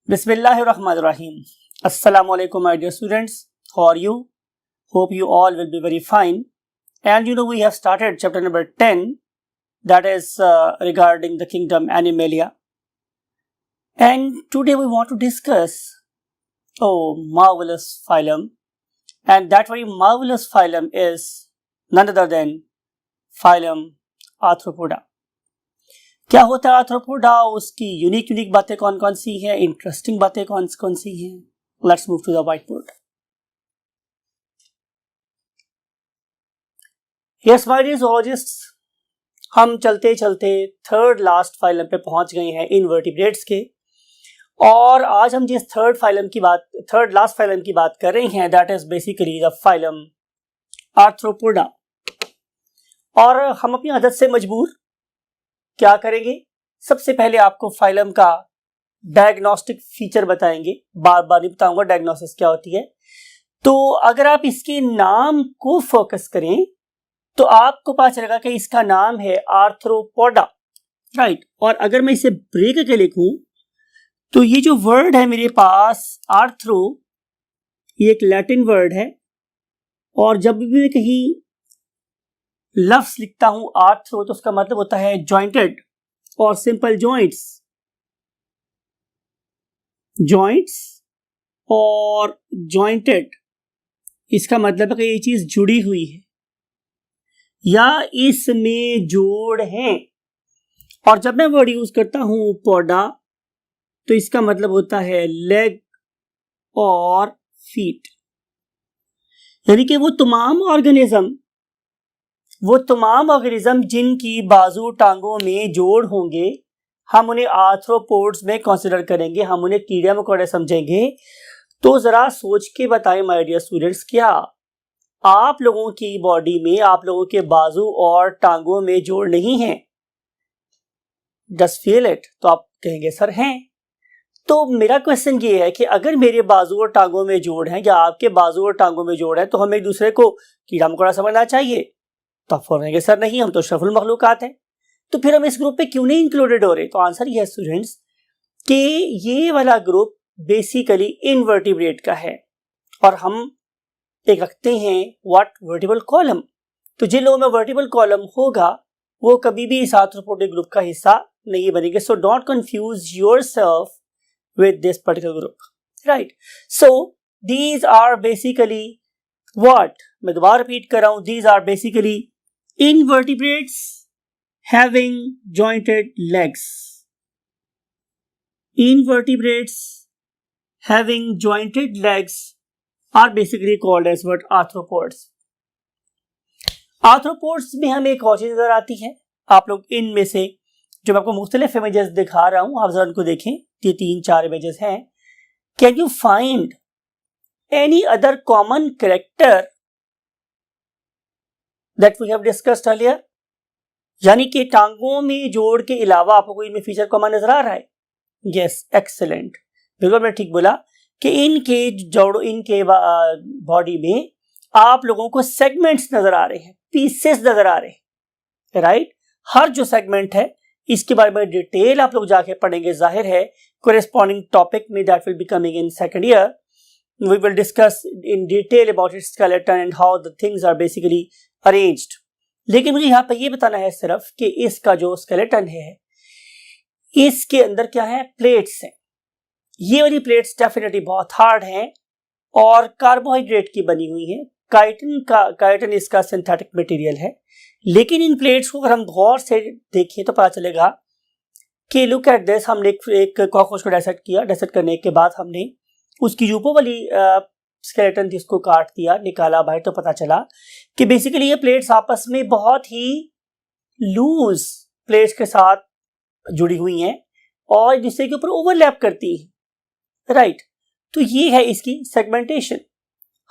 Bismillahirrahmanirrahim. Assalamu alaikum, my dear students. How are you? Hope you all will be very fine. And we have started chapter number 10, that is regarding the kingdom Animalia. And today we want to discuss marvelous phylum. And that very marvelous phylum is none other than phylum Arthropoda. क्या होता है arthropoda, उसकी unique बातें कौन कौन सी हैं, interesting बातें कौन कौन सी हैं. Let's move to the white board. Yes my dear zoologists, हम चलते चलते थर्ड लास्ट फाइलम पे पहुंच गए हैं इनवर्टिब्रेट्स के. और आज हम जिस थर्ड लास्ट फाइलम की बात कर रहे हैं, that is basically the phylum arthropoda. और हम अपनी आदत से मजबूर क्या करेंगे, सबसे पहले आपको फाइलम का डायग्नोस्टिक फीचर बताएंगे. बार बार नहीं बताऊंगा डायग्नोसिस क्या होती है. तो अगर आप इसके नाम को फोकस करें तो आपको पता चलेगा कि इसका नाम है आर्थ्रोपोडा, राइट. और अगर मैं इसे ब्रेक करके लिखूं तो ये जो वर्ड है मेरे पास आर्थ्रो, ये एक लैटिन वर्ड है. और जब भी मैं कहीं लफ्ज लिखता हूं आर्थ्रो तो उसका मतलब होता है जॉइंटेड और सिंपल जॉइंट्स और जॉइंटेड. इसका मतलब है कि ये चीज जुड़ी हुई है या इसमें जोड़ है. और जब मैं वर्ड यूज करता हूं पोडा तो इसका मतलब होता है लेग और फीट. यानी कि वो तमाम ऑर्गेनिज्म जिनकी बाजू टांगों में जोड़ होंगे, हम उन्हें आर्थ्रोपोड्स में कंसीडर करेंगे, हम उन्हें कीड़े मकोड़े समझेंगे. तो जरा सोच के बताएं माय डियर स्टूडेंट्स, क्या आप लोगों की बॉडी में, आप लोगों के बाजू और टांगों में जोड़ नहीं है? Just feel it. तो आप कहेंगे सर हैं. तो मेरा क्वेश्चन ये है कि अगर मेरे बाजू और टांगों में जोड़ है या आपके बाजू और टांगों में जोड़ है तो हमें एक दूसरे को कीड़ा मकोड़ा समझना चाहिए. तो आप बोलेंगे सर नहीं, हम तो शफुल मखलूकात हैं. तो फिर हम इस ग्रुप पे क्यों नहीं इंक्लूडेड हो रहे? तो आंसर ये है स्टूडेंट्स कि ये वाला ग्रुप बेसिकली इनवर्टिब्रेट का है और हम एक रखते हैं व्हाट वर्टिबल कॉलम. तो जिन लोगों में वर्टिबल कॉलम होगा वो कभी भी इस आर्थ्रोपोडिक ग्रुप का हिस्सा नहीं बनेंगे. So don't confuse yourself with this particular group, right. So these are basically what, मैं दोबारा रिपीट कर रहा हूं, these are basically invertebrates having jointed legs. Invertebrates having jointed legs are basically called as what? Arthropods. Arthropods में हमें एक और चीज नजर आती है. आप लोग इनमें से जो मैं आपको मुख्तलिफ इमेजेस दिखा रहा हूं, आप जरा उनको देखें. ये 3-4 इमेजेस हैं. Can you find any other common character that we have discussed earlier? यानी कि टांगों में जोड़ के अलावा आपको कोई इनमें फीचर कॉमन नजर आ रहा है? यस, एक्सीलेंट, बिल्कुल मैं ठीक बोला कि इनके बॉडी में आप लोगों को सेगमेंट्स नजर आ रहे हैं, पीसेस नजर आ रहे हैं, राइट. हर जो सेगमेंट है इसके बारे में डिटेल आप लोग जाके पढ़ेंगे. जाहिर है कोरेस्पॉन्डिंग टॉपिक में that will be coming in second year. We will discuss in detail about its skeleton and how the things are basically arranged. लेकिन मुझे यहाँ पे ये बताना है सिर्फ कि इसका जो स्केलेटन है इसके अंदर क्या है, प्लेट्स हैं. ये वाली प्लेट्स डेफिनेटली बहुत हार्ड हैं और कार्बोहाइड्रेट की बनी हुई हैं. काइटिन इसका सिंथेटिक मटेरियल है. लेकिन इन प्लेट्स को अगर हम गौर से देखें तो पता चलेगा कि लुक एट दिस. हमने एक कॉकरोच को डायसेक्ट किया. डायसेक्ट करने के बाद हमने उसकी यूपो वाली स्केलेटन थी उसको काट दिया, निकाला बाहर, तो पता चला कि बेसिकली ये प्लेट्स आपस में बहुत ही लूज प्लेट्स के साथ जुड़ी हुई हैं और जिससे के ऊपर ओवरलैप करती है, राइट. तो ये है इसकी सेगमेंटेशन.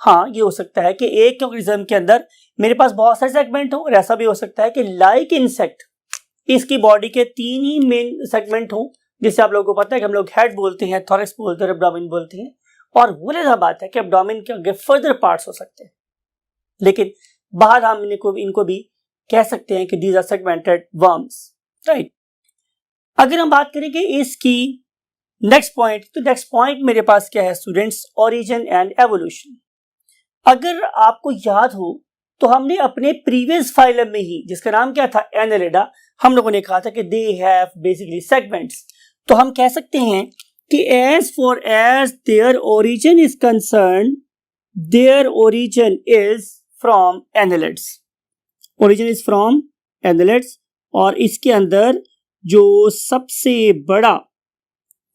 हाँ, ये हो सकता है कि एक ऑर्गेनिज्म के अंदर मेरे पास बहुत सारे सेगमेंट हो और ऐसा भी हो सकता है कि लाइक इंसेक्ट इसकी बॉडी के 3 ही मेन सेगमेंट हो, जिससे आप लोगों को पता है कि हम लोग हेड बोलते हैं, थोरैक्स बोलते हैं, एब्डोमेन बोलते हैं. और वो लगा बात है कि एब्डोमेन के आगे फर्दर पार्ट्स हो सकते हैं, लेकिन बाहर हम इनको भी कह सकते हैं कि these are segmented worms, right. अगर हम बात करें कि इसकी नेक्स्ट पॉइंट, तो नेक्स्ट पॉइंट मेरे पास क्या है स्टूडेंट्स, ओरिजिन एंड एवोल्यूशन। अगर आपको याद हो तो हमने अपने प्रीवियस फाइलम में ही, जिसका नाम क्या था एनालिडा, हम लोगों ने कहा था कि दे हैव बेसिकली सेगमेंट्स। तो हम कह सकते हैं कि as far as their origin is concern, their origin is from annelids, origin is from annelids. और इसके अंदर जो सबसे बड़ा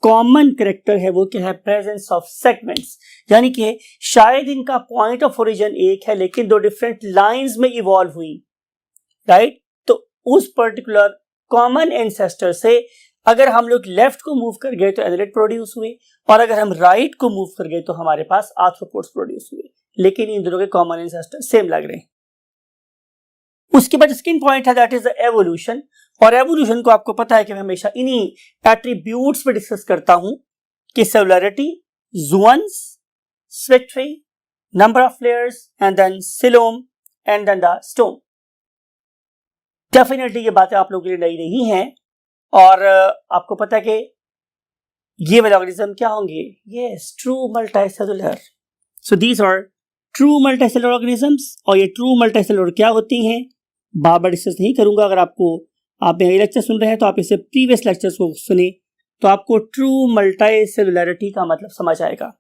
कॉमन करेक्टर है वो क्या है, प्रेजेंस ऑफ सेगमेंट्स, यानी कि शायद इनका पॉइंट ऑफ ओरिजिन एक है लेकिन दो डिफरेंट लाइंस में इवॉल्व हुई, राइट। तो उस पर्टिकुलर कॉमन एंसेस्टर से अगर हम लोग लेफ्ट को मूव कर गए तो एनालिड प्रोड्यूस हुए, और अगर हम राइट को मूव कर गए तो हमारे पास आर्थ्रोपोड्स प्रोड्यूस हुए, लेकिन इन दोनों के कॉमन एंसेस्टर सेम लग रहे हैं। उसके बाद सेकंड पॉइंट है दैट इज द एवोल्यूशन, और एवोल्यूशन को आपको पता है कि मैं हमेशा इन्हीं एट्रीब्यूट्स पे डिस्कस करता हूं कि cellularity, zones, symmetry, number of layers and then coelom and then the stome. Definitely ये बातें आप लोगों के लिए नई नहीं हैं, और आपको पता है कि ये वाले ऑर्गेनिज्म क्या होंगे, yes, true multicellular. So these are true multicellular organisms. और ये ट्रू मल्टीसेलुलर क्या होती हैं बार बार डिस्कस नहीं करूंगा, अगर आप मेरे लेक्चर सुन रहे हैं तो आप इससे प्रीवियस लेक्चर्स को सुने तो आपको ट्रू मल्टीसेलुलरिटी का मतलब समझ आएगा।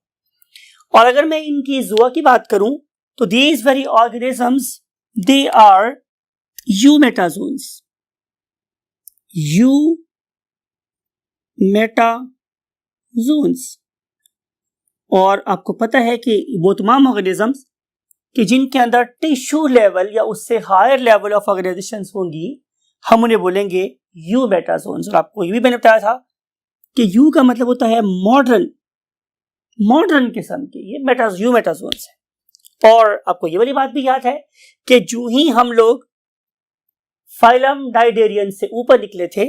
और अगर मैं इनकी जुआ की बात करूं तो these very organisms they are eumetazoans, eumetazoans. और आपको पता है कि वो तमाम ऑर्गेनिजम्स कि जिनके अंदर टिश्यू लेवल या उससे हायर लेवल ऑफ ऑर्गेनाइजेशंस होंगी, हम उन्हें बोलेंगे यूमेटाजोन्स। और आपको ये भी मैंने बताया था कि यू का मतलब होता है मॉडर्न, मॉडर्न किस्म के ये यूमेटाजोन्स है। और आपको ये वाली बात भी याद है कि जो ही हम लोग फाइलम डायडेरियन से ऊपर निकले थे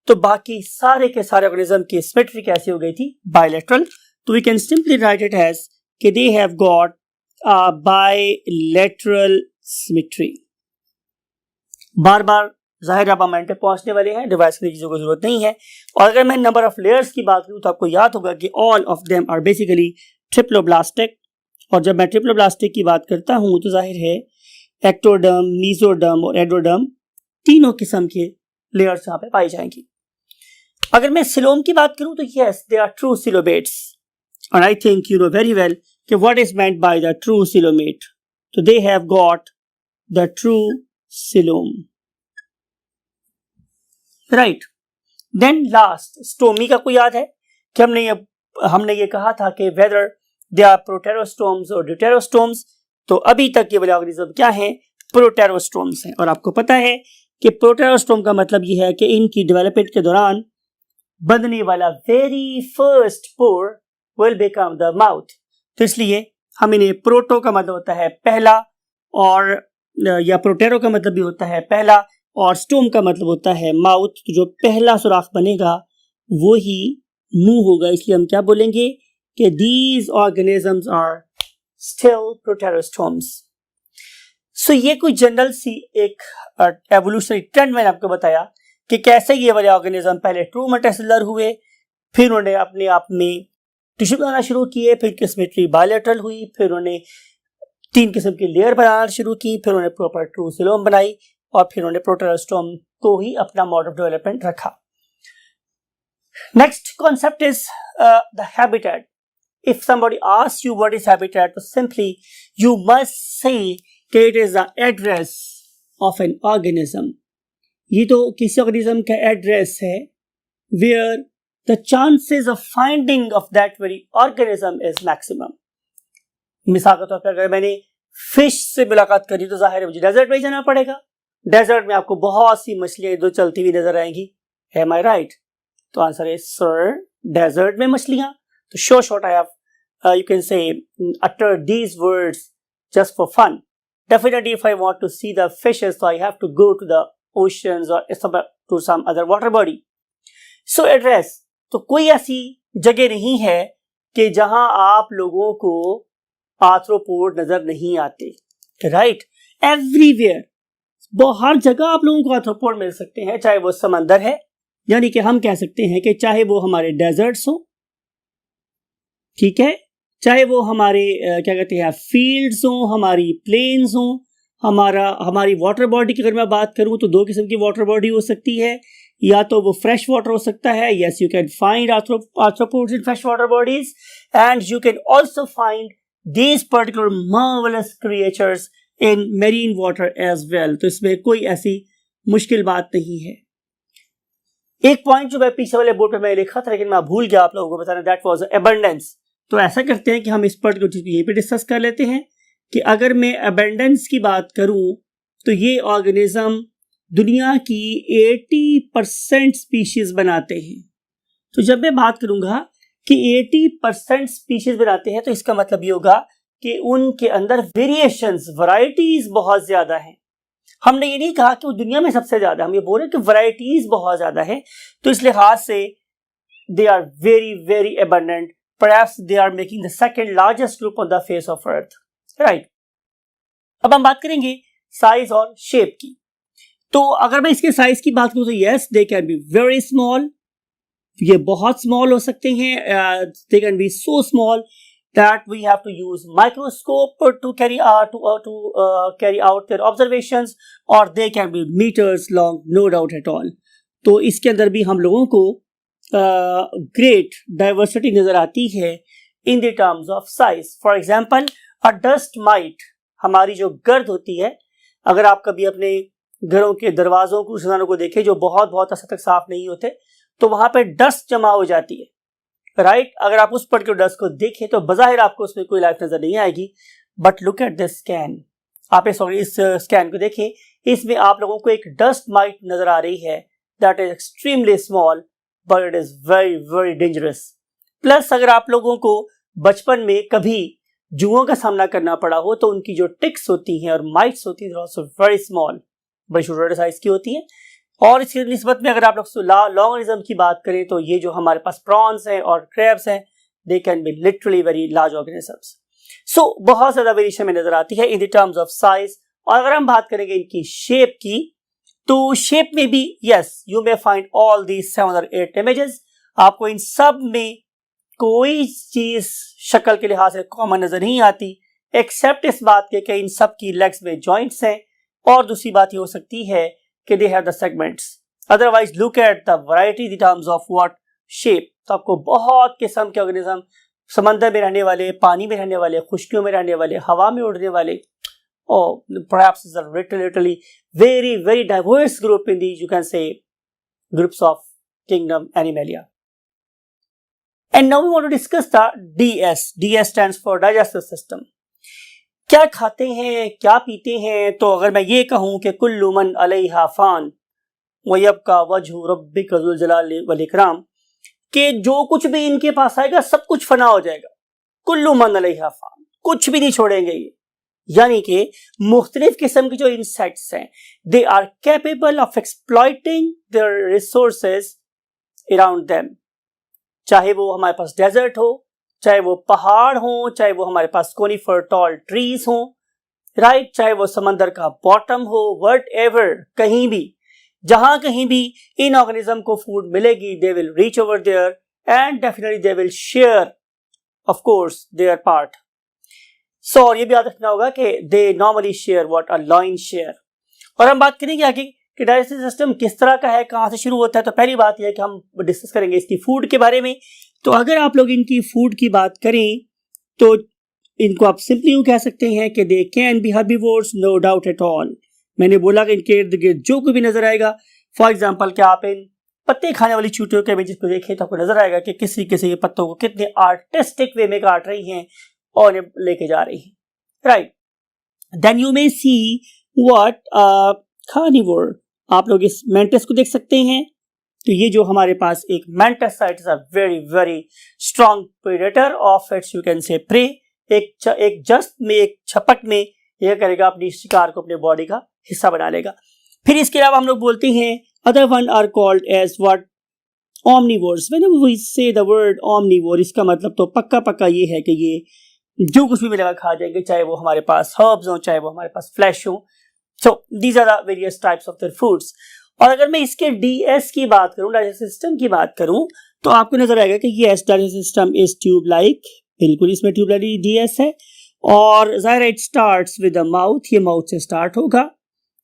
तो बाकी सारे के सारे ऑर्गेनिज्म की सिमेट्री कैसी हो गई थी, बायलैटरल। तो we can simply write it as कि they have got bilateral symmetry. बार बार जाहिर अब हम एंड पे पहुंचने वाले हैं, डिवाइस करने की जरूरत नहीं है। और अगर मैं नंबर ऑफ लेयर्स की बात करूं तो आपको याद होगा कि all of them are basically triploblastic. और जब मैं ट्रिप्लोब्लास्टिक की बात करता हूं तो जाहिर है एक्टोडर्म, मीजोडर्म और एंडोडर्म तीनों किस्म के लेयर्स यहाँ पे पाई जाएंगी। अगर मैं सिलोम की बात करूं तो yes, they are true coelomates. And I think you know very well कि what is meant by the true coelomate. तो they have got the true coelom, right. Then last stomy का कोई याद है कि हमने ये कहा था कि वेदर दे आर प्रोटेरोस्टोम्स और ड्यूटेरोस्टोम्स। तो अभी तक ये वाले ऑर्गेनिज्म क्या हैं, प्रोटेरोस्टोम्स हैं। और आपको पता है कि प्रोटेरोस्टोम का मतलब ये है कि इनकी डेवलपमेंट के दौरान बनने वाला very first pore will become the mouth. तो इसलिए हम इन्हें प्रोटो का मतलब होता है पहला, और या प्रोटेरो का मतलब भी होता है पहला, और स्टोम का मतलब होता है माउथ। तो जो पहला सुराख बनेगा वो ही मुंह होगा, इसलिए हम क्या बोलेंगे कि दीज ऑर्गेनिजम्स आर स्टिल प्रोटेरोस्टोम्स। सो ये कोई जनरल सी एक एवोल्यूशनरी ट्रेंड मैंने आपको बताया कि कैसे ये वाले ऑर्गेनिज्म पहले ट्रू मल्टीसेलुलर हुए, फिर उन्होंने अपने आप में टिश्यू बनाना शुरू किए, फिर सिमेट्री बायलैटरल हुई, फिर उन्होंने 3 किस्म की लेयर बनाना शुरू की, फिर उन्होंने प्रॉपर ट्रू सिलोम बनाई, और फिर उन्होंने प्रोटेरोस्टोम को ही अपना मोड ऑफ डेवलपमेंट रखा। Next concept is the habitat. If somebody asks you what is habitat, तो simply you must say कि it is the address of an organism. ये तो किसी ऑर्गेनिज्म का एड्रेस है where the chances of finding of that very organism is maximum. मिसाल के तौर पर अगर मैंने फिश से मुलाकात करी तो जाहिर है मुझे डेजर्ट में जाना पड़ेगा। डेजर्ट में आपको बहुत सी मछलियां इधर चलती हुई नजर आएंगी, am I right? तो आंसर है सर, डेजर्ट में मछलियां। तो short I have you can say utter these words just for fun. Definitely if I want to see the fishes, so I have to go to the oceans or to some other water body. So address, तो कोई ऐसी जगह नहीं है कि जहां आप लोगों को आर्थ्रोपोड नजर नहीं आते, राइट। एवरीवेयर, हर जगह आप लोगों को आर्थ्रोपोड मिल सकते हैं, चाहे वो समंदर है, यानी कि हम कह सकते हैं कि चाहे वो हमारे डेजर्ट्स हो, ठीक है, चाहे वो हमारे क्या कहते हैं फील्ड्स हों, हमारी प्लेन्स हों, हमारी वाटर बॉडी की अगर मैं बात करूं तो दो किस्म की वाटर बॉडी हो सकती है, या तो वो फ्रेश वाटर हो सकता है, yes you can find arthropods in fresh water bodies, and you can also find these particular marvellous creatures in marine water as well. तो इसमें कोई ऐसी मुश्किल बात नहीं है। एक पॉइंट जो मैं पीछे वाले बोर्ड पे मैं लिखा था लेकिन मैं भूल गया आप लोगों को बताना, दैट वाज अबंडेंस। तो ऐसा करते हैं कि हम इस पर्टिकुलर चीज को यहीं पे डिस्कस कर लेते हैं कि अगर मैं अबंडेंस की बात करूं तो ये ऑर्गेनिज्म दुनिया की 80% स्पीशीज बनाते हैं। तो जब मैं बात करूंगा कि 80% स्पीशीज बनाते हैं तो इसका मतलब ये होगा कि उनके अंदर वेरिएशंस, वैरायटीज बहुत ज्यादा हैं। हमने ये नहीं कहा कि वो दुनिया में सबसे ज्यादा, हम ये बोल रहे हैं कि वैरायटीज बहुत ज्यादा है। तो इस लिहाज से they are very very abundant, perhaps they are making the second largest group on the face of earth, right. अब हम बात करेंगे साइज और शेप की। तो अगर मैं इसके साइज की बात करूं तो yes, they can be very small, ये बहुत स्मॉल हो सकते हैं, they can B so small that we have to use microscope to carry out their observations, or they can be meters long, no doubt at all. तो इसके अंदर भी हम लोगों को great diversity नजर आती है in the terms of size. For example, a dust mite, हमारी जो गर्द होती है, अगर आप कभी अपने घरों के दरवाजों को, रोशनानों को देखें जो बहुत बहुत असर तक साफ नहीं होते, तो वहां पे डस्ट जमा हो जाती है, राइट। अगर आप उस पर्टिकुलर डस्ट को देखें तो बज़ाहिर आपको उसमें कोई लाइफ नजर नहीं आएगी, but look at this scan, आप इस स्कैन को देखें, इसमें आप लोगों को एक डस्ट माइट नजर आ रही है that is extremely small but it is very very dangerous. Plus अगर आप लोगों को बचपन में कभी जुओं का सामना करना पड़ा हो तो उनकी जो टिक्स होती हैं और माइट्स होती हैं आल्सो वेरी स्मॉल, बड़ी छोटे साइज की होती हैं। और इसकी निस्बत में अगर आप लोग लॉन्ग ऑर्गेनिज्म की बात करें तो ये जो हमारे पास प्रॉन्स हैं और क्रैब्स हैं, they can be literally very large organisms. So बहुत ज्यादा वेरिएशन में नजर आती है in the terms of size. और अगर हम बात करेंगे इनकी शेप की, तो शेप में भी yes, you may find all these 7 or 8 images. आपको इन सब में कोई चीज शक्ल के लिहाज से कॉमन नजर नहीं आती, एक्सेप्ट इस बात के कि इन सब की लेग्स में जॉइंट्स हैं, और दूसरी बात ये हो सकती है कि they have the segments. Otherwise, look at the variety in terms of what shape. तो आपको बहुत किस्म के ऑर्गेनिज्म, समंदर में रहने वाले, पानी में रहने वाले, खुश्कियों में रहने वाले, हवा में उड़ने वाले, or perhaps is a literally very very diverse group in these, you can say, groups of kingdom Animalia. And now we want to discuss the DS. DS stands for digestive system. क्या खाते हैं, क्या पीते हैं? तो अगर मैं ये कहूं कि कुल्लु मन अलैहा फान व यबका वजहु रब्बिका ज़ुल जलाली वल इकराम, कि जो कुछ भी इनके पास आएगा सब कुछ फना हो जाएगा, कुल्लु मन अलैहा फान, कुछ भी नहीं छोड़ेंगे ये। यानी कि मुख्तलिफ किस्म की जो इंसेक्ट्स हैं, they are capable of exploiting their resources around them, चाहे वो हमारे पास डेजर्ट हो, चाहे वो पहाड़ हो, चाहे वो हमारे पास कोनिफर टॉल ट्रीज हो, राइट, चाहे वो समंदर का बॉटम हो, वट एवर, कहीं भी, जहां कहीं भी इन ऑर्गेनिज्म को फूड मिलेगी, they will reach over there and definitely they will share of course their part. So ये भी याद रखना होगा कि they normally share what a lion share. और हम बात करेंगे आगे कि डाइजेस्टिव सिस्टम किस तरह का है, कहां से शुरू होता है। तो पहली बात यह है कि हम डिस्कस करेंगे इसकी फूड के बारे में। तो अगर आप लोग इनकी फूड की बात करें तो इनको आप सिंपली यूं कह सकते हैं कि they can be herbivores, no doubt at all. मैंने बोला कि इनके इर्द गिर्द जो कोई भी नजर आएगा, फॉर एग्जाम्पल क्या आप इन पत्ते खाने वाली चींटियों के इमेजेस को देखें तो आपको नजर आएगा कि किसी किसी के पत्तों को कितने आर्टिस्टिक वे में काट रही हैं और इन्हें लेके जा रही हैं, right. Then you may see what carnivore, आप लोग इस मेंटिस को देख सकते हैं। तो ये जो हमारे पास एक मेंटिस है, it is a very very strong predator of its, you can say prey. एक जस्ट में, एक छपट में यह करेगा, अपनी शिकार को अपने बॉडी का हिस्सा बना लेगा। फिर इसके अलावा हम लोग बोलते हैं other one are called as what, omnivores. Whenever we say the word omnivore, इसका मतलब तो पक्का पक्का ये है कि ये जो कुछ भी मिलेगा खा जाएंगे, चाहे वो हमारे पास हर्ब्स हो, चाहे वो हमारे पास फ्लैश हो। So these are the various types of their foods. और अगर मैं इसके डीएस की बात करूं, डाइजेस्टिव सिस्टम की बात करूं, तो आपको नजर आएगा कि yes, digestive system is tube like, बिल्कुल इसमें ट्यूबुलरी डीएस है और जाहिर it starts with the mouth, ये माउथ से स्टार्ट होगा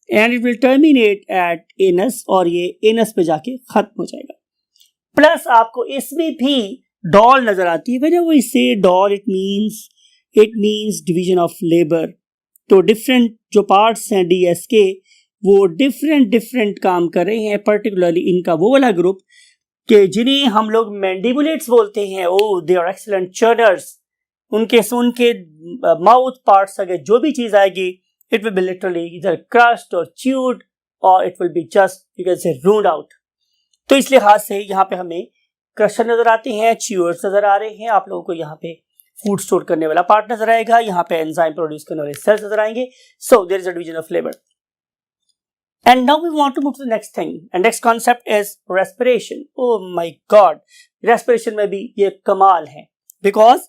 and it will terminate at anus और ये एनस पे जाके खत्म हो जाएगा। प्लस आपको इसमें भी डॉल नजर आती है। व्हेनेवर वी से doll it means division of labour. तो डिफरेंट जो पार्ट्स हैं डीएस के वो डिफरेंट काम कर रहे हैं, पर्टिकुलरली इनका वो वाला ग्रुप कि जिन्हें हम लोग मैंडिबुलेट्स बोलते हैं। Oh they are excellent churners. उनके माउथ पार्ट्स अगर जो भी चीज आएगी इट विल बी लिटरली इधर क्रश्ड और च्यूड और it will be just you can say ruined out. तो इस लिहाज से यहाँ पे हमें क्रशर नजर आते हैं, च्यूअर्स नजर आ रहे हैं, आप लोगों को यहाँ पे फूड स्टोर करने वाला पार्ट नजर आएगा, यहाँ पे एंजाइम प्रोड्यूस करने वाले सेल्स नजर आएंगे। So there is a division of labour. And now we want to move to the next thing. And next concept is respiration. Oh my God, respiration में भी ये कमाल है, because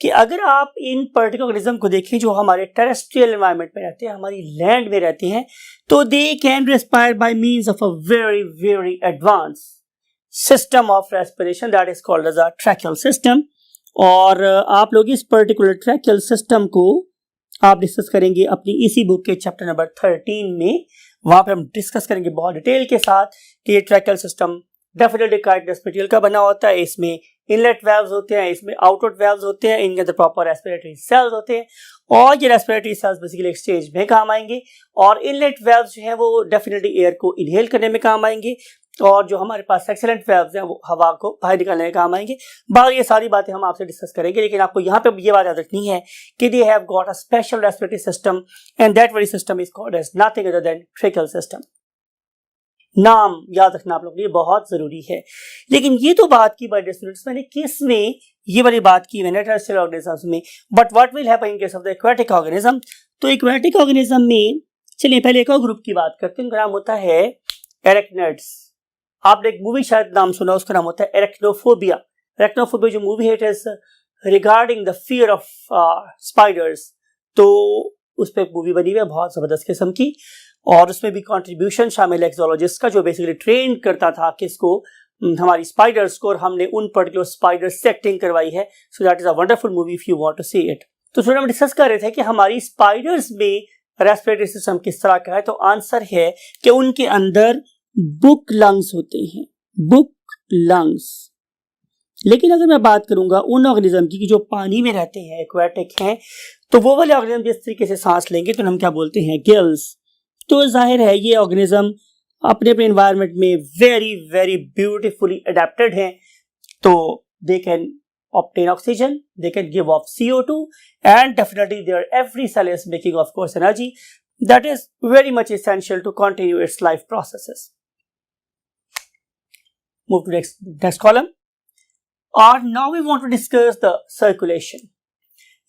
कि अगर आप इन पर्टिकुलर ऑर्गेनिज्म को देखें जो हमारे टेरेस्ट्रियल एनवायरनमेंट में रहते हैं, हमारी लैंड में रहते हैं, तो they can respire by means of a very advance system of respiration that is called as a tracheal system. और आप लोग इस पर्टिकुलर ट्रैकियल सिस्टम को आप डिस्कस करेंगे अपनी इसी बुक के चैप्टर नंबर 13 में। वहां पे हम डिस्कस करेंगे बहुत डिटेल के साथ कि ये tracheal system definitely cardiac material का बना होता है। इसमें इनलेट वेल्व्स होते हैं, इसमें आउटलेट वेल्व्स होते हैं, इनके अंदर प्रॉपर रेस्पिरेटरी सेल्स होते हैं और ये रेस्पिरेटरी सेल्स बेसिकली एक्सचेंज में काम आएंगे। और इनलेट वेल्व्स जो हैं वो डेफिनेटली एयर को इनहेल करने में काम आएंगे और जो हमारे पास एक्सीलेंट वेल्व्स हैं वो हवा को बाहर निकालने में काम आएंगे। बाकी ये सारी बातें हम आपसे डिस्कस करेंगे, लेकिन आपको यहाँ पे ये बात याद रखनी है कि they have got a special respiratory system and that very system is called as nothing other than tracheal system. नाम याद रखना आप लोगों के लिए बहुत जरूरी है। लेकिन ये तो बात की बाय स्टूडेंट्स, मैंने किस में ये वाली बात की मैंने टेरेस्ट्रियल ऑर्गेनिजम्स में, but what will happen in case of the aquatic organism. तो एक्वेटिक ऑर्गेनिज्म में चलिए पहले एक और ग्रुप की बात करते हैं, उनका नाम होता है एरेक्निड्स। आपने एक मूवी शायद नाम सुना, उसका नाम होता है एरेक्नोफोबिया। एरेक्नोफोबिया जो मूवी है it is regarding the fear of spiders. तो उस पर एक मूवी बनी हुई है बहुत जबरदस्त किस्म की और उसमें भी कंट्रीब्यूशन शामिल है एक्सोलॉजिस्ट का जो बेसिकली ट्रेन करता था किसको, हमारी स्पाइडर्स को, और हमने उन पर्टिकुलर स्पाइडर्स से एक्टिंग करवाई है। So that is a wonderful movie if you want to see it. तो स्टूडेंट हम डिस्कस कर रहे थे कि हमारी स्पाइडर्स में रेस्पिरेटरी सिस्टम किस तरह का है। तो आंसर है कि उनके अंदर बुक लंग्स होते हैं, बुक लंग्स। लेकिन अगर मैं बात करूंगा उन ऑर्गेनिज्म की जो पानी में रहते हैं, एक्वेटिक हैं, तो वो वाले ऑर्गेनिज्म जिस तरीके से सांस लेंगे तो हम क्या बोलते हैं, गिल्स। तो जाहिर है ये ऑर्गेनिज्म अपने अपने एनवायरनमेंट में वेरी ब्यूटीफुली अडेप्टेड हैं। तो they can obtain oxygen, they can give off CO2 and definitely their every cell is making of course energy that is very much essential to continue its life processes. Move to next column. और now we want to discuss the circulation.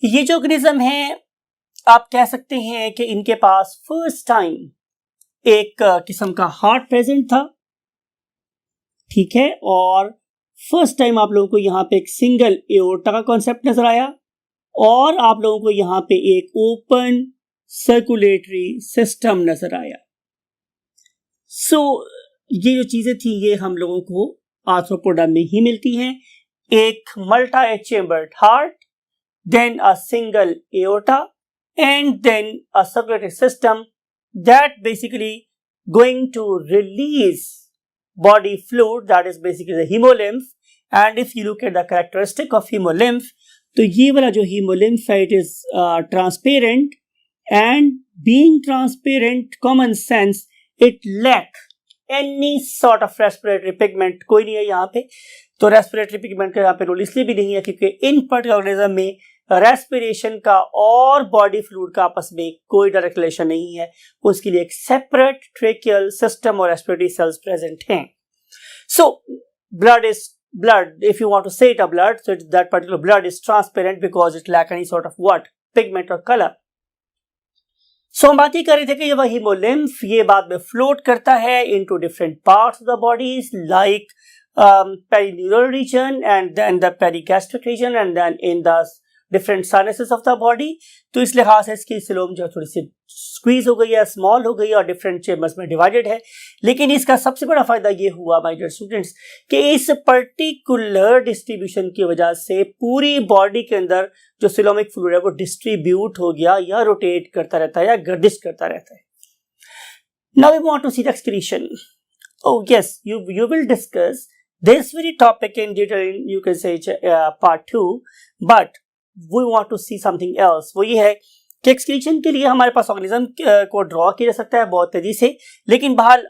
ये जो organism है आप कह सकते हैं कि इनके पास फर्स्ट टाइम एक किस्म का हार्ट प्रेजेंट था, ठीक है, और फर्स्ट टाइम आप लोगों को यहाँ पे एक सिंगल एओर्टा का कॉन्सेप्ट नजर आया और आप लोगों को यहाँ पे एक ओपन सर्कुलेटरी सिस्टम नजर आया। सो ये जो चीजें थी ये हम लोगों को आर्थ्रोपोडा में ही मिलती हैं। एक multi chambered heart, then a single aorta and then a circulatory system that basically going to release body fluid, that is basically the hemolymph. And if you look at the characteristic of hemolymph, तो ये वाला जो hemolymph है it is transparent and being transparent common sense it lack any sort of respiratory pigment, कोई नहीं है यहाँ पे। तो respiratory pigment का यहाँ पे रोल इसलिए भी नहीं है क्योंकि इन पर्टिकुलर ऑर्गेनिज्म में रेस्पिरेशन का और बॉडी फ्लूइड का आपस में कोई डायरेक्ट रिलेशन नहीं है, उसके लिए एक सेपरेट ट्रेकियल सिस्टम और रेस्पिरेटरी सेल्स प्रेजेंट हैं। So blood is blood, if you want to say it a blood, so that particular blood is transparent because it lack any sort of what pigment or color. So हम बात ही कर रहे थे कि ये वह hemolymph ये बाद में float करता है into different parts of the bodies like perineural region and then the perigastric region and then in the different sinuses of the body, तो इस लिहाज से इसकी सिलोम जो थोड़ी सी स्क्वीज हो गई है, स्मॉल हो गई है और डिफरेंट चेम्बर्स में डिवाइडेड है। लेकिन इसका सबसे बड़ा फायदा ये हुआ माय डियर स्टूडेंट्स कि इस पर्टिकुलर डिस्ट्रीब्यूशन की वजह से पूरी बॉडी के अंदर जो सिलोमिक फ्लूइड है वो डिस्ट्रीब्यूट हो गया या रोटेट करता रहता है या गर्दिश करता रहता है। Now we want to see the excretion. Oh yes, you will discuss this very topic in detail in, you can say, part 2, but we want to see something else। वो ये है कि एक्सक्रीशन के लिए हमारे पास ऑर्गेनिज्म को draw किया जा सकता है बहुत तेजी से, लेकिन बहरहाल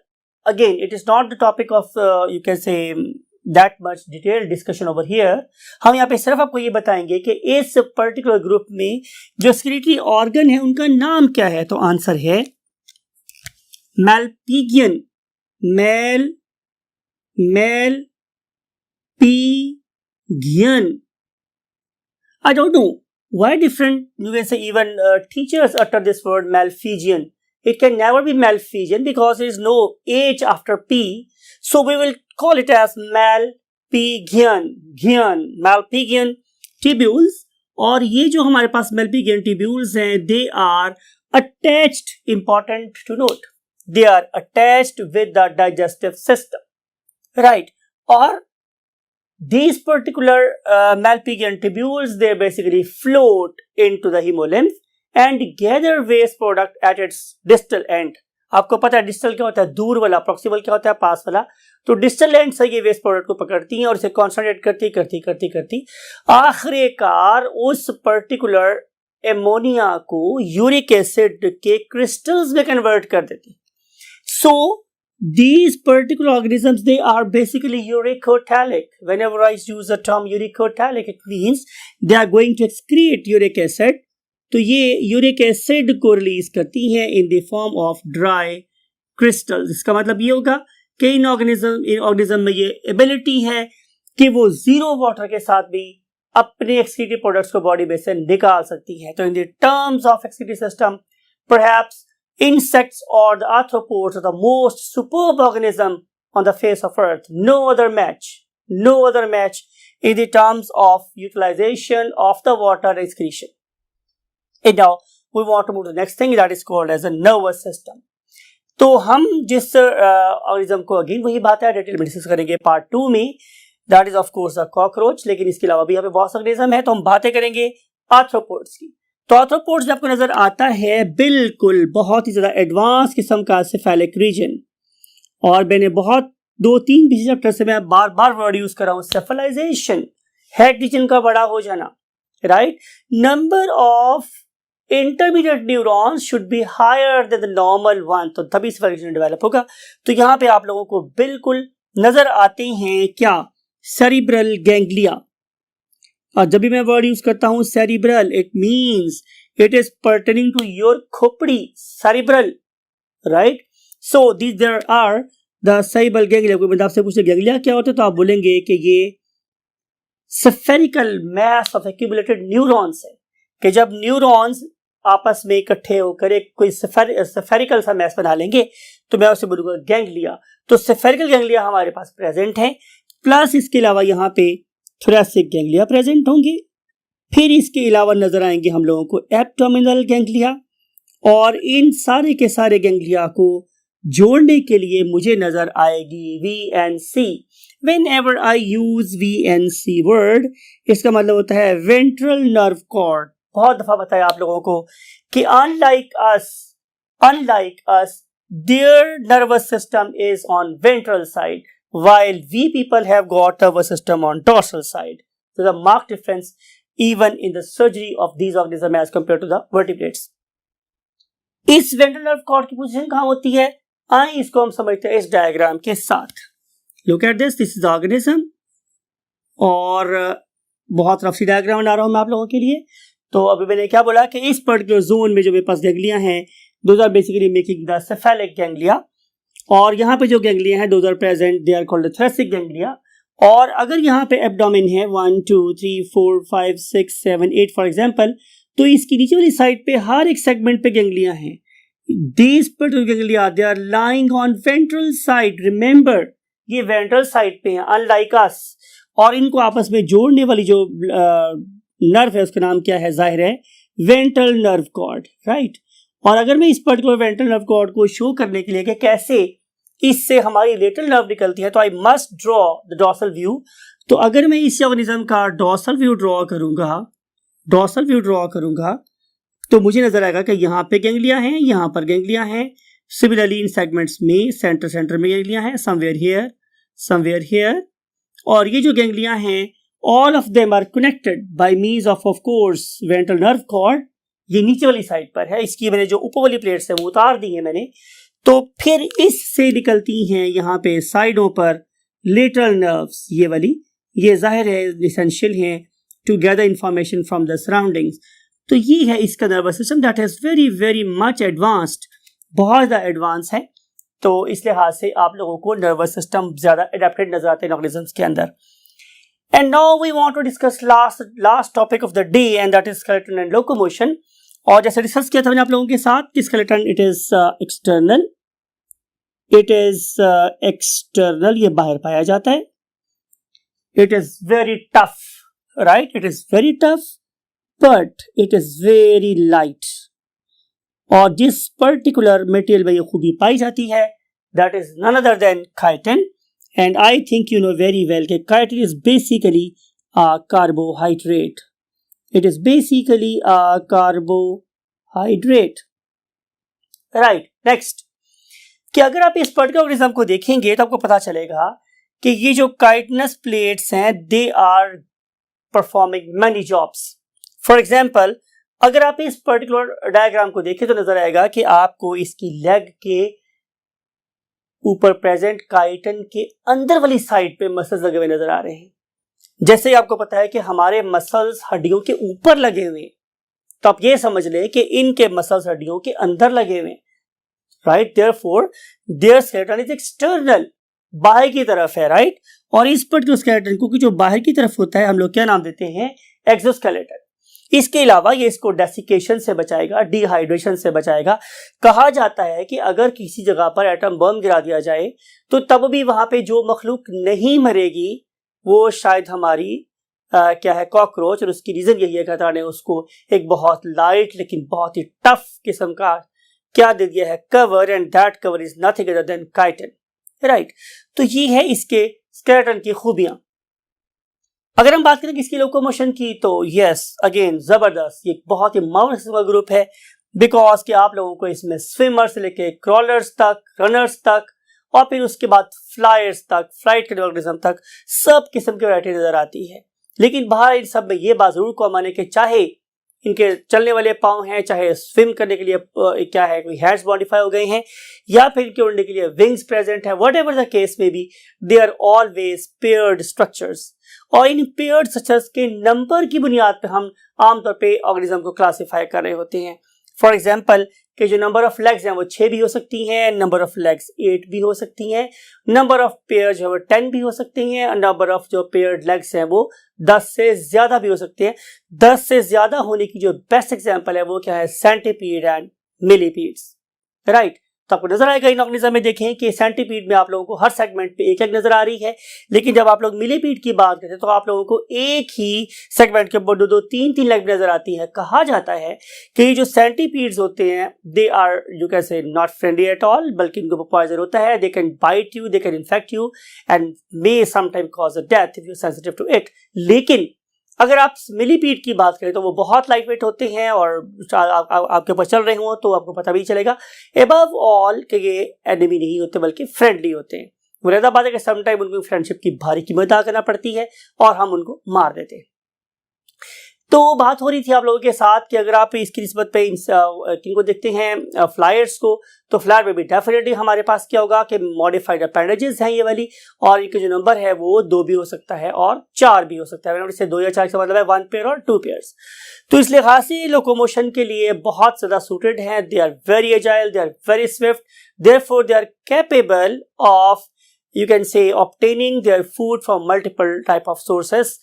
again it is not the topic of you can say that much detail discussion over here. हम यहाँ पे सिर्फ आपको ये बताएंगे कि इस पर्टिकुलर ग्रुप में जो एक्सक्रीटरी ऑर्गन है उनका नाम क्या है। तो आंसर है मैलपीगियन, Malpighian। I don't know why different, you can say even teachers utter this word Malpighian. It can never be Malpighian because there is no H after P. So we will call it as Malpighian, Malpighian tubules। और ये जो हमारे पास Malpighian tubules हैं, they are attached, important to note, they are attached with the digestive system, right? Or these particular Malpighian tubules, they basically float into the hemolymph and gather waste product at its distal end। आपको पता है distal क्या होता है, दूर वाला, proximal क्या होता है, पास वाला। तो डिस्टल एंड से ये वेस्ट प्रोडक्ट को पकड़ती हैं और इसे कॉन्सनट्रेट करती आखिरकार उस पर्टिकुलर एमोनिया को यूरिक एसिड के क्रिस्टल्स में कन्वर्ट कर देती। So these particular organisms, they are basically uricotalic। Whenever I use the term uricotalic, it means they are going to excrete uric acid। तो ये यूरिक एसिड को release करती हैं in the form of dry crystals. इसका मतलब ये होगा कि इन ऑर्गेनिज्म में ये एबिलिटी है कि वो जीरो वाटर के साथ भी अपने एक्सक्रीटरी प्रोडक्ट्स को बॉडी में से निकाल सकती है। तो इन the terms of excretory system, perhaps insects or the arthropods are the most superb organism on the face of earth। no other match in the terms of utilization of the water excretion। And now we want to move to the next thing that is called as a nervous system। तो हम जिस organism को again वही बात है detail में discuss करेंगे part 2 में, that is of course the cockroach. लेकिन इसके अलावा भी यहाँ पे बहुत ऑर्गेनिज्म है, तो हम बातें करेंगे आर्थ्रोपोड्स की। तो आर्थ्रोपोड्स जो आपको नजर आता है बिल्कुल बहुत ही ज्यादा एडवांस किस्म का सेफेलिक रीजन, और मैंने बहुत 2-3 पिछले चैप्टर से मैं बार बार वर्ड यूज कर रहा हूं, सेफलाइजेशन, हेड रीजन का बड़ा हो जाना, right. Number of intermediate neurons should be higher than the normal one, तो तभी सेफेलिक रीजन डेवलप होगा। तो यहाँ पे आप लोगों को बिल्कुल नजर आते हैं क्या, सेरिब्रल गैंग्लिया। और जब भी मैं वर्ड यूज करता हूं cerebral, it means it is pertaining to your खोपड़ी, cerebral, right. So these there are the cerebral ganglia. कोई बंदा आपसे पूछे गैंग्लिया क्या होता है, तो आप बोलेंगे कि ये spherical mass of accumulated neurons है, कि जब न्यूरॉन्स आपस में इकट्ठे होकर एक कोई स्फेरिकल सा मैस बना लेंगे तो मैं उसे बोलूंगा गैंग्लिया। तो स्फेरिकल गैंग्लिया हमारे पास प्रेजेंट है, प्लस इसके अलावा यहाँ पे थोरेसिक गैंग्लिया प्रेजेंट होंगे। फिर इसके अलावा नजर आएंगे हम लोगों को एब्डोमिनल गैंग्लिया, और इन सारे के सारे गैंग्लिया को जोड़ने के लिए मुझे नजर आएगी VNC। Whenever I use VNC word, इसका मतलब होता है वेंट्रल नर्व कॉर्ड। बहुत दफा बताया आप लोगों को कि unlike us, their nervous system is on ventral side, while we people have got nervous system on dorsal side। There's a marked difference even in the surgery of these organisms as compared to the vertebrates। इस ventral nerve cord की position कहाँ होती है, आइए इसको हम समझते हैं इस डायग्राम के साथ। Look at this is organism, और बहुत रफी डायग्राम बना रहा हूं मैं आप लोगों के लिए। तो अभी मैंने क्या बोला कि इस पर्टिकुलर जोन में जो मेरे पास गैंग्लिया हैं, those are basically making the cephalic ganglia, और यहाँ पे जो गैंग्लिया हैं those are present, they are called thoracic ganglia. और अगर यहाँ पे एब्डोमेन है 1 2 3 4 5 6 7 8 फॉर एग्जाम्पल, तो इसकी नीचे वाली साइड पे हर एक सेगमेंट पे गैंग्लिया हैं। These particular ganglia, they are lying on ventral side। Remember, ये वेंट्रल साइड पे हैं अनलाइक अस, और इनको आपस में जोड़ने वाली जो नर्व है उसका नाम क्या है, जाहिर है वेंट्रल नर्व कॉर्ड, राइट। और अगर मैं इस पर्टिकुलर वेंट्रल नर्व कॉर्ड को शो करने के लिए कि कैसे इससे हमारी लेटरल नर्व निकलती है, तो I must draw the dorsal view. तो अगर मैं इस ऑर्गेनिज्म का डॉर्सल व्यू ड्रॉ करूंगा तो मुझे नजर आएगा कि यहाँ पे गैंग्लिया हैं, यहाँ पर गैंग्लिया हैं। सिमिलरली इन सेगमेंट्स में सेंटर में गैंग्लिया हैं, समवेयर हियर। और ये जो गैंग्लिया हैं all of them are connected by means of course ventral nerve cord. ये नीचे वाली साइड पर है, इसकी मैंने जो ऊपर वाली प्लेट्स है वो उतार दी है मैंने। तो फिर इससे निकलती हैं यहाँ पे साइडों पर लेटरल नर्व्स, ये वाली, ये जाहिर है एसेंशियल हैं to gather information from the surroundings. तो ये है इसका nervous system that is very very much advanced, बहुत ज़्यादा एडवांस है। तो इस लिहाज से आप लोगों को नर्वस सिस्टम ज़्यादा एडेप्टेड नजर आते हैं ऑर्गेनिजम्स के अंदर। And now we want to discuss last topic of the day and that is skeleton and locomotion. और जैसे डिस्कस किया था मैंने आप लोगों के साथ कि स्केलेटन इट इज एक्सटर्नल, ये बाहर पाया जाता है। It is very tough, right, it is very tough but it is very light. और जिस पर्टिकुलर मटेरियल में ये खूबी पाई जाती है that is none other than chitin. And I think you know very well कि chitin is basically a carbohydrate. It is basically a carbohydrate. Right. Next, कि अगर आप इस पर्टिकुलर ऑर्गेनिज्म को देखेंगे तो आपको पता चलेगा कि ये जो काइटिनस प्लेट्स हैं they are performing many jobs. For example, अगर आप इस पर्टिकुलर डायग्राम को देखें तो नजर आएगा कि आपको इसकी लेग के ऊपर प्रेजेंट काइटिन के अंदर वाली साइड पे मसल्स लगे हुए नजर आ रहे हैं। जैसे आपको पता है कि हमारे मसल्स हड्डियों के ऊपर लगे हुए हैं, तो आप ये समझ लें कि इनके मसल्स हड्डियों के अंदर लगे हुए हैं, right. Therefore their skeleton is external, बाहर की तरफ है, राइट। और इस पर्टिकुलर स्केलेटन को जो बाहर की तरफ होता है हम लोग क्या नाम देते हैं, एक्सोस्केलेटन। इसके अलावा ये इसको डेसिकेशन से बचाएगा, डिहाइड्रेशन से बचाएगा। कहा जाता है कि अगर किसी जगह पर एटम बम गिरा दिया जाए तो तब भी वहां पे जो मखलूक नहीं मरेगी वो शायद हमारी क्या है, कॉकरोच। और उसकी रीजन यही है कि अल्लाह ने उसको एक बहुत लाइट लेकिन बहुत ही टफ किस्म का क्या दे दिया है, cover, and that cover is nothing other than chitin, right. तो ये है इसके स्केलेटन की खूबियां। अगर हम बात करें इसकी लोकोमोशन की तो यस अगेन जबरदस्त, ये बहुत ही मार्वलस ग्रुप है बिकॉज कि आप लोगों को इसमें स्विमर से लेके क्रॉलर्स तक, रनर्स तक, और फिर उसके बाद फ्लायर्स तक, फ्लाइट के ऑर्गेनिज्म तक सब किस्म की वैरायटी नजर आती है। लेकिन बाहर इन सब में ये बात जरूर को माने कि चाहे इनके चलने वाले पाँव हैं, चाहे स्विम करने के लिए क्या है कोई हैंड्स मॉडिफाई हो गए हैं, या फिर इनके उड़ने के लिए विंग्स प्रेजेंट है, whatever the case may be, they are always paired structures. और इन पेयर्ड स्ट्रक्चर्स के नंबर की बुनियाद पर हम आमतौर पर ऑर्गेनिज्म को क्लासीफाई कर रहे होते हैं। फॉर एग्जाम्पल कि जो नंबर ऑफ लेग्स हैं वो 6 भी हो सकती हैं, नंबर ऑफ लेग्स 8 भी हो सकती हैं, नंबर ऑफ पेयर जो है वो 10 भी हो सकती हैं, और नंबर ऑफ जो पेयर्ड लेग्स हैं वो 10 से ज्यादा भी हो सकते हैं। 10 से ज्यादा होने की जो बेस्ट एग्जांपल है वो क्या है, सेंटीपीड एंड मिलीपीड्स, राइट। तो आपको नजर आएगा इन ऑर्गेनिज्म में देखें कि सेंटीपीड में आप लोगों को हर सेगमेंट पे एक एक नजर आ रही है, लेकिन जब आप लोग मिलीपीड की बात करते हैं तो आप लोगों को एक ही सेगमेंट के ऊपर 2-2, 3-3 लेग नजर आती है। कहा जाता है कि ये जो सेंटीपीड्स होते हैं they are you can say not friendly at all, बल्कि इनको पॉइजन होता है, they can bite you, they can infect you and may sometime cause a death if you sensitive to it. लेकिन अगर आप मिलीपीड की बात करें तो वो बहुत लाइट वेट होते हैं और आपके ऊपर चल रहे हो तो आपको पता भी चलेगा। एबव ऑल कि ये एनिमी नहीं होते बल्कि फ्रेंडली होते हैं। मुरादा बात है कि समटाइम उनको फ्रेंडशिप की भारी कीमत अदा करना पड़ती है और हम उनको मार देते हैं। तो बात हो रही थी आप लोगों के साथ कि अगर आप इसकी निस्बत पे किनको देखते हैं, फ्लायर्स को, तो फ्लायर में भी डेफिनेटली हमारे पास क्या होगा कि मॉडिफाइड अपेंडेजेस हैं ये वाली, और इनका जो नंबर है वो 2 भी हो सकता है और 4 भी हो सकता है। इससे 2 या 4 का मतलब है 1 पेयर और 2 पेयर्स। तो इस लिहाज से लोकोमोशन के लिए बहुत ज्यादा सूटेड हैं। They are very agile, they are very swift, therefore they are capable of you can say obtaining their food from multiple type of sources,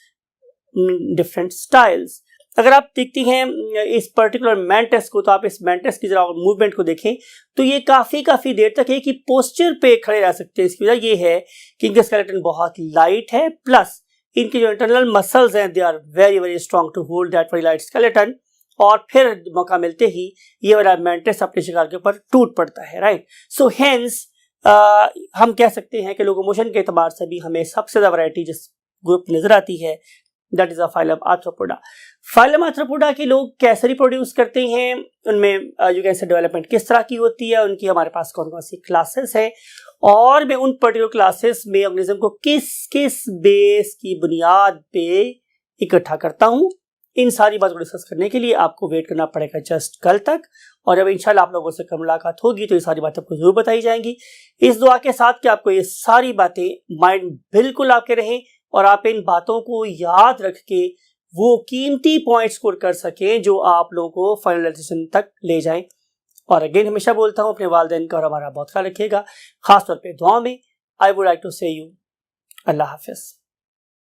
different styles. अगर आप देखती हैं इस पर्टिकुलर मैंटिस को, तो आप इस मैंटिस की जरा मूवमेंट को देखें तो ये काफी देर तक है कि पोस्चर पे खड़े रह सकते हैं। इसकी वजह ये है कि इनका स्केलेटन बहुत लाइट है, प्लस इनके जो इंटरनल मसल्स हैं they are very very strong to hold that very light skeleton, और फिर मौका मिलते ही ये वाला मैंटिस अपने शिकार के ऊपर टूट पड़ता है, राइट। सो हेंस हम कह सकते हैं कि लोकोमोशन के एतबार से भी हमें सबसे ज़्यादा वैरायटी जिस ग्रुप नजर आती है that is a phylum arthropoda. Phylum arthropoda के लोग कैसे रिप्रोड्यूस करते हैं, उनमें यू कैन से डेवलपमेंट किस तरह की होती है, उनकी हमारे पास कौन कौन सी क्लासेस है, और मैं उन पर्टिकुलर क्लासेस में ऑर्गेनिज्म को किस किस बेस की बुनियाद पे इकट्ठा करता हूँ, इन सारी बातों को डिस्कस करने के लिए आपको वेट करना पड़ेगा जस्ट कल तक। और जब इंशाल्लाह आप लोगों से कल मुलाकात होगी तो ये सारी बातें आपको जरूर बताई जाएंगी, इस दुआ के साथ कि आपको ये सारी बातें माइंड बिल्कुल आपके रहें और आप इन बातों को याद रख के वो कीमती पॉइंट स्कोर कर सकें जो आप लोगों को फाइनलाइजेशन तक ले जाएं। और अगेन हमेशा बोलता हूँ अपने वालिदैन का और हमारा बहुत ख्याल रखिएगा, खासतौर पर दुआ में। आई वुड लाइक टू से यू अल्लाह हाफिज।